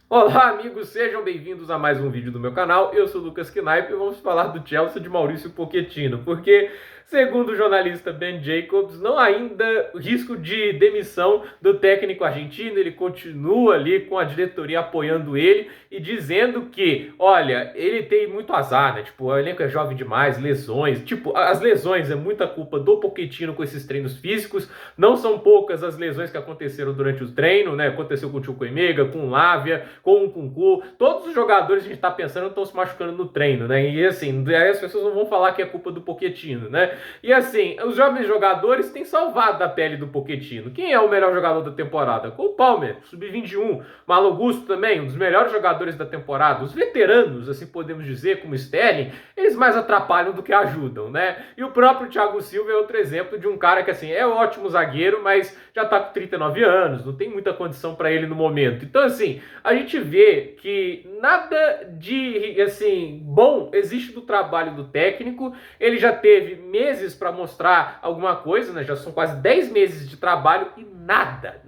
Olá, amigos, sejam bem-vindos a mais um vídeo do meu canal. Eu sou o Lucas Knaip e vamos falar do Chelsea de Maurício Pochettino, porque, segundo o jornalista Ben Jacobs, não há ainda risco de demissão do técnico argentino. Ele continua ali com a diretoria apoiando ele e dizendo que, olha, ele tem muito azar, né? Tipo, o elenco é jovem demais, lesões. Tipo, as lesões é muita culpa do Pochettino com esses treinos físicos. Não são poucas as lesões que aconteceram durante o treino, né? Aconteceu com o Chukwuemeka, com o Lavia, com o Kunku. Todos os jogadores que a gente tá pensando estão se machucando no treino, né? E assim, aí as pessoas não vão falar que é culpa do Pochettino, né? E assim, os jovens jogadores têm salvado da pele do Pochettino. Quem é o melhor jogador da temporada? Cole Palmer, sub-21. Malo Gusto também, um dos melhores jogadores da temporada. Os veteranos, assim podemos dizer, como Sterling, eles mais atrapalham do que ajudam, né? E o próprio Thiago Silva é outro exemplo de um cara que, assim, é um ótimo zagueiro, mas já tá com 39 anos, não tem muita condição para ele no momento. Então, assim, a gente vê que nada de, assim, bom existe do trabalho do técnico. Ele já teve meses para mostrar alguma coisa, né? Já são quase 10 meses de trabalho e nada.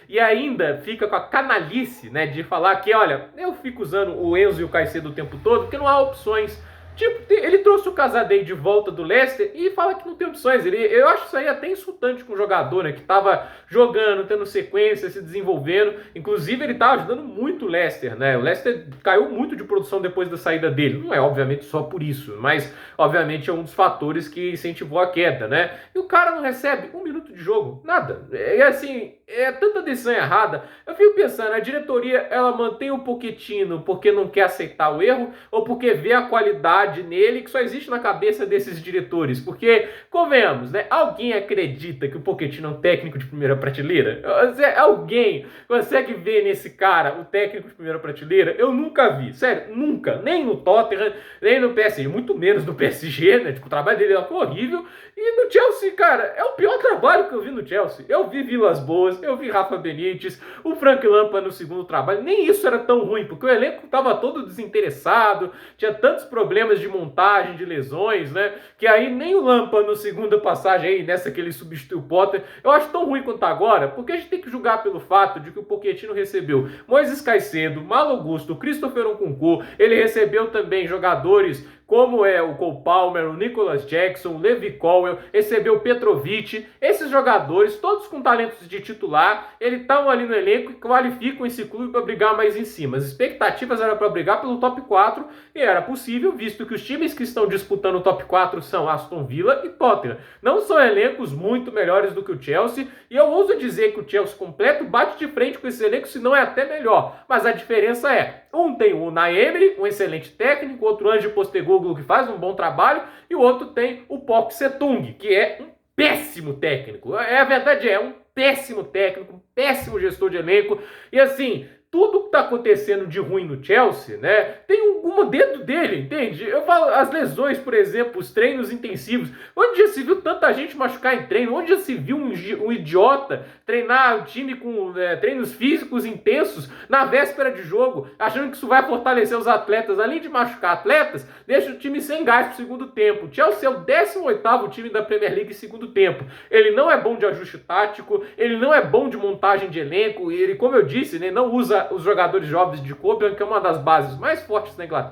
E ainda fica com a canalice, né, de falar que, olha, eu fico usando o Enzo e o Caicedo o tempo todo porque não há opções. Tipo, ele trouxe o Casadei de volta do Leicester e fala que não tem opções. Eu acho isso aí até insultante com o jogador, né? Que tava jogando, tendo sequência, se desenvolvendo. Inclusive, ele tava ajudando muito o Leicester, né? O Leicester caiu muito de produção depois da saída dele. Não é, obviamente, só por isso, mas, obviamente, é um dos fatores que incentivou a queda, né? E o cara não recebe um minuto de jogo, nada. É assim, é tanta decisão errada. Eu fico pensando, a diretoria, ela mantém o Pochettino porque não quer aceitar o erro ou porque vê a qualidade nele que só existe na cabeça desses diretores? Porque, convenhamos, né? Alguém acredita que o Pochettino é um técnico de primeira prateleira? Alguém consegue ver nesse cara o técnico de primeira prateleira? Eu nunca vi, sério, nunca. Nem no Tottenham, nem no PSG, muito menos no PSG, né? Tipo, o trabalho dele foi horrível. E no Chelsea, cara, é o pior trabalho que eu vi no Chelsea. Eu vi Vilas Boas, eu vi Rafa Benítez, o Frank Lampard no segundo trabalho. Nem isso era tão ruim, porque o elenco estava todo desinteressado, tinha tantos problemas de montagem, de lesões, né? Que aí nem o Lampard no segunda passagem aí, nessa que ele substituiu o Potter, eu acho tão ruim quanto agora, porque a gente tem que julgar pelo fato de que o Pochettino recebeu Moisés Caicedo, Malo Augusto, Christopher Nkunku, ele recebeu também jogadores como é o Cole Palmer, o Nicholas Jackson, o Levi Colwill, recebeu o Petrovic, esses jogadores, todos com talentos de titular, eles estão ali no elenco e qualificam esse clube para brigar mais em cima. As expectativas eram para brigar pelo top 4 e era possível, visto que os times que estão disputando o top 4 são Aston Villa e Tottenham. Não são elencos muito melhores do que o Chelsea, e eu ouso dizer que o Chelsea completo bate de frente com esse elenco, se não é até melhor. Mas a diferença é, um tem o Unai Emery, um excelente técnico, outro Ange Postecoglou, que faz um bom trabalho, e o outro tem o Poch Setung, que é um péssimo técnico. A verdade é um péssimo técnico, um péssimo gestor de elenco, e assim, tudo que tá acontecendo de ruim no Chelsea, né, tem um dedo dele, entende? Eu falo, as lesões, por exemplo, os treinos intensivos, onde já se viu tanta gente machucar em treino, onde já se viu um idiota treinar o time com treinos físicos intensos na véspera de jogo, achando que isso vai fortalecer os atletas, além de machucar atletas, deixa o time sem gás pro segundo tempo. O Chelsea é o 18º time da Premier League em segundo tempo. Ele não é bom de ajuste tático, ele não é bom de montagem de elenco, ele, como eu disse, né, não usa os jogadores jovens de Cobham, que é uma das bases mais fortes da Inglaterra.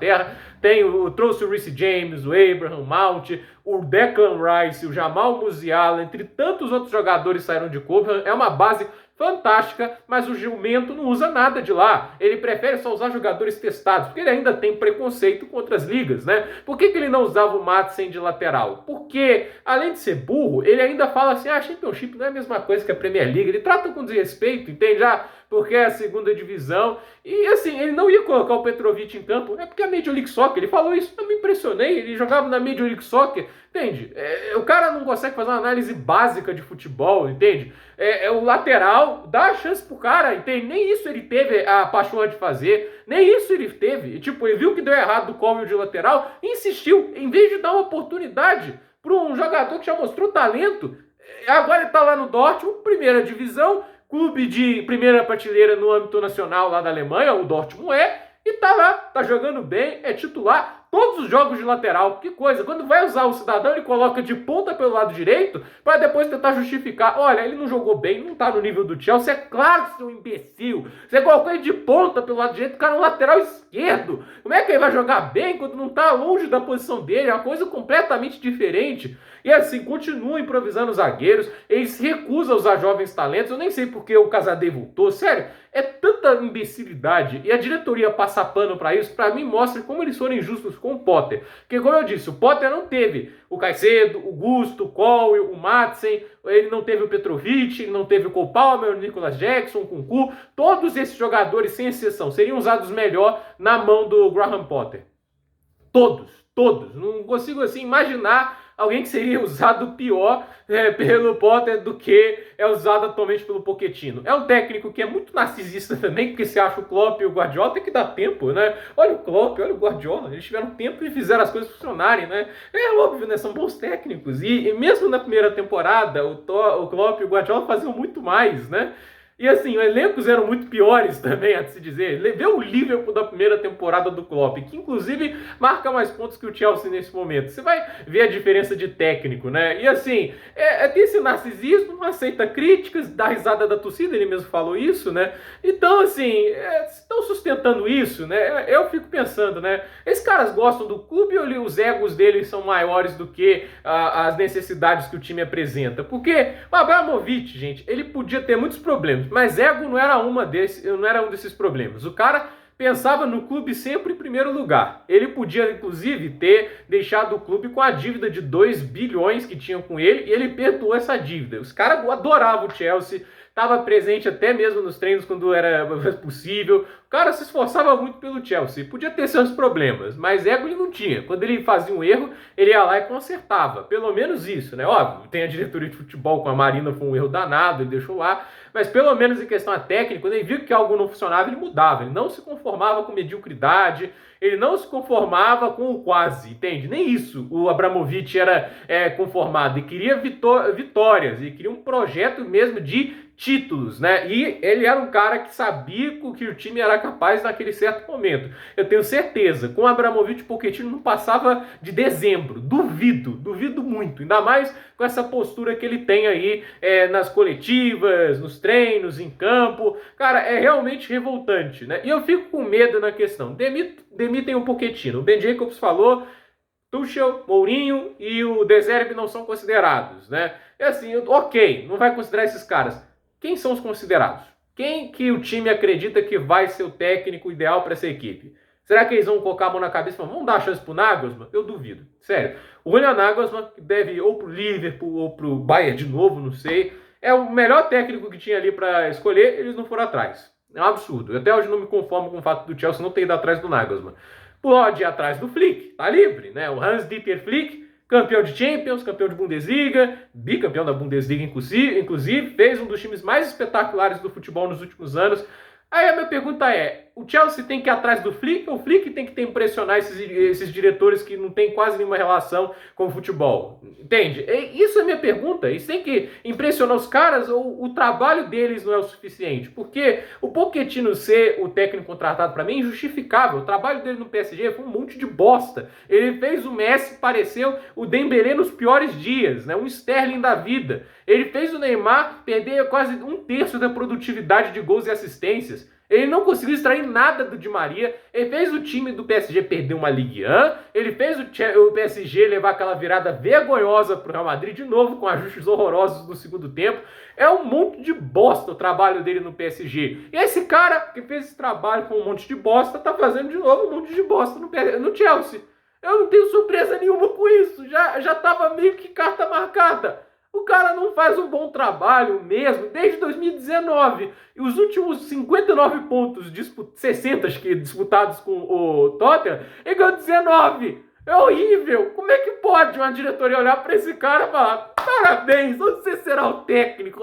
Trouxe o Reece James, o Abraham, Mount, o Declan Rice, o Jamal Musiala, entre tantos outros jogadores saíram de Cobham. É uma base fantástica, mas o Gilmento não usa nada de lá. Ele prefere só usar jogadores testados, porque ele ainda tem preconceito com outras ligas, né? Por que ele não usava o Madsen de lateral? Porque, além de ser burro, ele ainda fala assim, a Championship não é a mesma coisa que a Premier League. Ele trata com desrespeito, entende? Porque é a segunda divisão. E assim, ele não ia colocar o Petrovic em campo, é porque é a Major League Soccer. Ele falou isso, eu me impressionei, ele jogava na Major League Soccer, entende? O cara não consegue fazer uma análise básica de futebol, entende? O lateral, dá a chance pro cara, entende? Nem isso ele teve a paixão de fazer, nem isso ele teve. Tipo, ele viu que deu errado do Colwill de lateral e insistiu, em vez de dar uma oportunidade para um jogador que já mostrou talento. Agora ele tá lá no Dortmund, primeira divisão, clube de primeira prateleira no âmbito nacional lá da Alemanha, o Dortmund e tá lá, tá jogando bem, é titular, todos os jogos de lateral. Que coisa, quando vai usar o cidadão, ele coloca de ponta pelo lado direito para depois tentar justificar. Olha, ele não jogou bem, não tá no nível do Chelsea. É claro que você é um imbecil. Você colocou ele de ponta pelo lado direito, o cara no lateral esquerdo. Como é que ele vai jogar bem quando não tá longe da posição dele? É uma coisa completamente diferente. E assim, continua improvisando os zagueiros. Eles se recusam a usar jovens talentos. Eu nem sei porque o Casadei voltou. Sério, é tanta imbecilidade. E a diretoria passar pano pra isso, pra mim, mostra como eles foram injustos com o Potter. Porque, como eu disse, o Potter não teve o Caicedo, o Gusto, o Cole, o Madsen, ele não teve o Petrovic, ele não teve o Cole Palmer, o Nicolas Jackson, o Kunku. Todos esses jogadores, sem exceção, seriam usados melhor na mão do Graham Potter. Todos. Não consigo, assim, imaginar alguém que seria usado pior pelo Potter do que é usado atualmente pelo Pochettino. É um técnico que é muito narcisista também, porque se acha o Klopp e o Guardiola, tem que dar tempo, né? Olha o Klopp, olha o Guardiola, eles tiveram tempo e fizeram as coisas funcionarem, né? É óbvio, né? São bons técnicos. E mesmo na primeira temporada, o Klopp e o Guardiola faziam muito mais, né? E assim, os elencos eram muito piores também, a de se dizer. Vê o Liverpool da primeira temporada do Klopp, que inclusive marca mais pontos que o Chelsea nesse momento. Você vai ver a diferença de técnico, né? E assim, tem esse narcisismo, não aceita críticas, dá risada da torcida, ele mesmo falou isso, né? Então, assim, estão sustentando isso, né? Eu fico pensando, né? Esses caras gostam do clube ou os egos deles são maiores do que as necessidades que o time apresenta? Porque o Abramovich, gente, ele podia ter muitos problemas, mas ego não era um desses problemas. O cara pensava no clube sempre em primeiro lugar. Ele podia, inclusive, ter deixado o clube com a dívida de 2 bilhões que tinham com ele, e ele perdoou essa dívida. Os caras adoravam o Chelsea, estava presente até mesmo nos treinos quando era possível. O cara se esforçava muito pelo Chelsea. Podia ter seus problemas, mas ego ele não tinha. Quando ele fazia um erro, ele ia lá e consertava. Pelo menos isso, né? Óbvio, tem a diretoria de futebol com a Marina, foi um erro danado, ele deixou lá. Mas pelo menos em questão técnica, quando ele viu que algo não funcionava, ele mudava. Ele não se conformava com mediocridade, ele não se conformava com o quase, entende? Nem isso o Abramovich era conformado. Ele queria vitórias, ele queria um projeto mesmo de títulos, né? E ele era um cara que sabia o que o time era capaz naquele certo momento. Eu tenho certeza, com o Abramovich, o Pochettino não passava de dezembro. Duvido muito. Ainda mais com essa postura que ele tem aí nas coletivas, nos treinos, em campo. Cara, é realmente revoltante, né? E eu fico com medo na questão. Demitem o Pochettino. O Ben Jacobs falou, Tuchel, Mourinho e o De Zerbi não são considerados, né? É assim, ok, não vai considerar esses caras. Quem são os considerados? Quem que o time acredita que vai ser o técnico ideal para essa equipe? Será que eles vão colocar a mão na cabeça e falar, vamos dar a chance pro Nagelsmann? Eu duvido. Sério. O Julian Nagelsmann, que deve ir ou pro Liverpool ou pro Bayern de novo, não sei. É o melhor técnico que tinha ali para escolher, eles não foram atrás. É um absurdo. Eu até hoje não me conformo com o fato do Chelsea não ter ido atrás do Nagelsmann. Pode ir atrás do Flick, tá livre, né? O Hans-Dieter Flick, campeão de Champions, campeão de Bundesliga, bicampeão da Bundesliga, inclusive, fez um dos times mais espetaculares do futebol nos últimos anos. Aí a minha pergunta é, o Chelsea tem que ir atrás do Flick ou o Flick tem que impressionar esses diretores que não têm quase nenhuma relação com o futebol? Entende? Isso é a minha pergunta. Eles têm que impressionar os caras ou o trabalho deles não é o suficiente? Porque o Pochettino ser o técnico contratado para mim é injustificável. O trabalho dele no PSG foi um monte de bosta. Ele fez o Messi parecer o Dembélé nos piores dias, né? Um Sterling da vida. Ele fez o Neymar perder quase 1/3 da produtividade de gols e assistências. Ele não conseguiu extrair nada do Di Maria. Ele fez o time do PSG perder uma Ligue 1. Ele fez o PSG levar aquela virada vergonhosa pro Real Madrid de novo, com ajustes horrorosos no segundo tempo. É um monte de bosta o trabalho dele no PSG. E esse cara que fez esse trabalho com um monte de bosta tá fazendo de novo um monte de bosta no Chelsea. Eu não tenho surpresa nenhuma com isso. Já tava meio que carta marcada. O cara não faz um bom trabalho mesmo desde 2019. E os últimos 59 pontos, 60 acho que, disputados com o Tottenham, ele ganhou 19. É horrível. Como é que pode uma diretoria olhar para esse cara e falar parabéns, você será o técnico?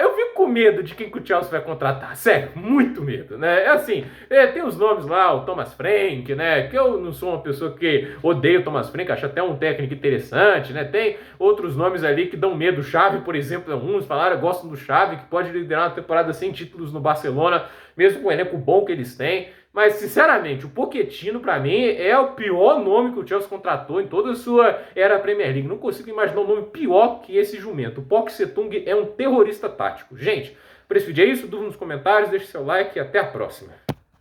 Eu fico com medo de quem que o Chelsea vai contratar. Sério, muito medo, né? É assim, tem os nomes lá, o Thomas Frank, né? Que eu não sou uma pessoa que odeia o Thomas Frank, acho até um técnico interessante, né? Tem outros nomes ali que dão medo. O Xavi, por exemplo, uns falaram, gostam do Xavi, que pode liderar uma temporada sem títulos no Barcelona, mesmo com o elenco bom que eles têm. Mas, sinceramente, o Pochettino, pra mim, é o pior nome que o Chelsea contratou em toda a sua era Premier League. Não consigo imaginar um nome pior que esse jumento. O Pochettino é um terrorista tático. Gente, por esse vídeo é isso. Dúvida nos comentários, deixe seu like e até a próxima.